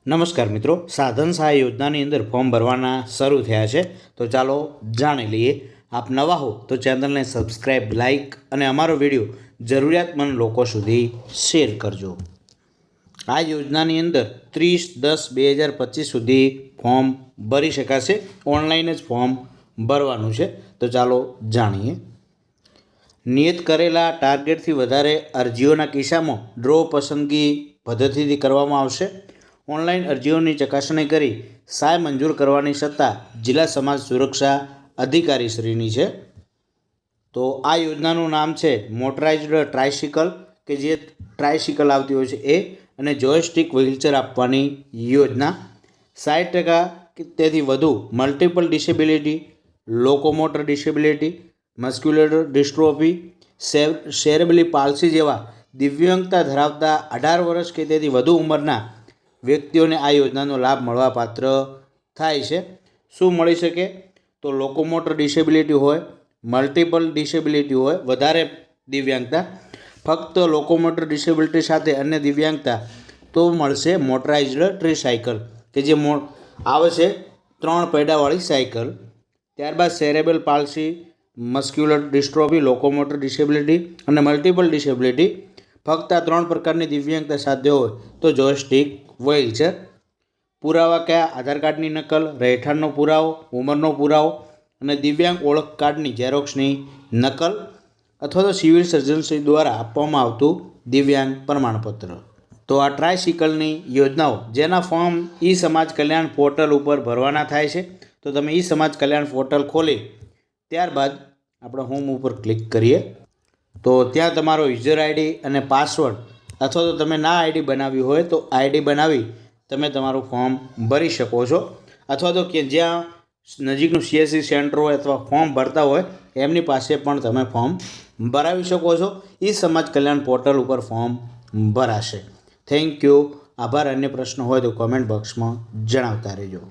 નમસ્કાર મિત્રો, સાધન સહાય યોજનાની અંદર ફોર્મ ભરવાના શરૂ થયા છે. તો ચાલો જાણી લઈએ. આપ નવા હો તો ચેનલને સબસ્ક્રાઈબ, લાઇક અને અમારો વિડીયો જરૂરિયાતમંદ લોકો સુધી શેર કરજો. આ યોજનાની અંદર 30/10/2025 સુધી ફોર્મ ભરી શકાશે. ઓનલાઈન જ ફોર્મ ભરવાનું છે. તો ચાલો જાણીએ. નિયત કરેલા ટાર્ગેટથી વધારે અરજીઓના કિસ્સામાં ડ્રો પસંદગી પદ્ધતિથી કરવામાં આવશે. ઓનલાઈન અરજીઓની ચકાસણી કરી સહાય મંજૂર કરવાની સત્તા જિલ્લા સમાજ સુરક્ષા અધિકારીશ્રીની છે. તો આ યોજનાનું નામ છે મોટરાઇઝ્ડ ટ્રાયસિકલ, કે જે ટ્રાયસિકલ આવતી હોય છે એ, અને જોયસ્ટિક વ્હીલચેર આપવાની યોજના. 60% કે તેથી વધુ multiple disability, locomotor disability, muscular dystrophy, cerebral palsy જેવા દિવ્યાંગતા ધરાવતા 18 વર્ષ કે તેથી વધુ ઉંમરના વ્યક્તિઓને આ યોજનાનો લાભ મળવાપાત્ર થાય છે. શું મળી શકે? તો લોકોમોટર ડિસેબિલિટી હોય, મલ્ટિપલ ડિસેબિલિટી હોય, વધારે દિવ્યાંગતા, ફક્ત લોકોમોટર ડિસેબિલિટી સાથે અન્ય દિવ્યાંગતા, તો મળશે મોટરાઇઝ્ડ ટ્રીસાયકલ, કે જે આવે છે 3 પૈડાવાળી સાયકલ. ત્યારબાદ cerebral palsy, muscular dystrophy, locomotor disability અને મલ્ટિપલ ડિસેબિલિટી, ફક્ત આ 3 પ્રકારની દિવ્યાંગતા સાથે હોય તો જોયસ્ટિક વ્હીલચેર. પુરાવા કયા? આધાર કાર્ડની નકલ, રહેઠાણનો પુરાવો, ઉંમરનો પુરાવો અને દિવ્યાંગ ઓળખ કાર્ડની ઝેરોક્સની નકલ, અથવા તો સિવિલ સર્જનશ્રી દ્વારા આપવામાં આવતું દિવ્યાંગ પ્રમાણપત્ર. તો આ ટ્રાયસિકલની યોજનાઓ જેના ફોર્મ ઈ સમાજ કલ્યાણ પોર્ટલ ઉપર ભરવાના થાય છે. તો તમે ઈ સમાજ કલ્યાણ પોર્ટલ ખોલી ત્યારબાદ આપણે હોમ ઉપર ક્લિક કરીએ તો ત્યાં તમારો યુઝર આઈડી અને પાસવર્ડ, અથવા તો તમે ના આઈડી બનાવી હોય તો આઈડી બનાવી તમે તમારું ફોર્મ ભરી શકો છો. અથવા તો કે જ્યાં નજીકનું CSC સેન્ટર હોય અથવા ફોર્મ ભરતા હોય એમની પાસે પણ તમે ફોર્મ ભરાવી શકો છો. ઈ સમાજ કલ્યાણ પોર્ટલ ઉપર ફોર્મ ભરાશે. Thank you. આભાર. અન્ય પ્રશ્ન હોય તો કોમેન્ટ બોક્સમાં જણાવતા રહેજો.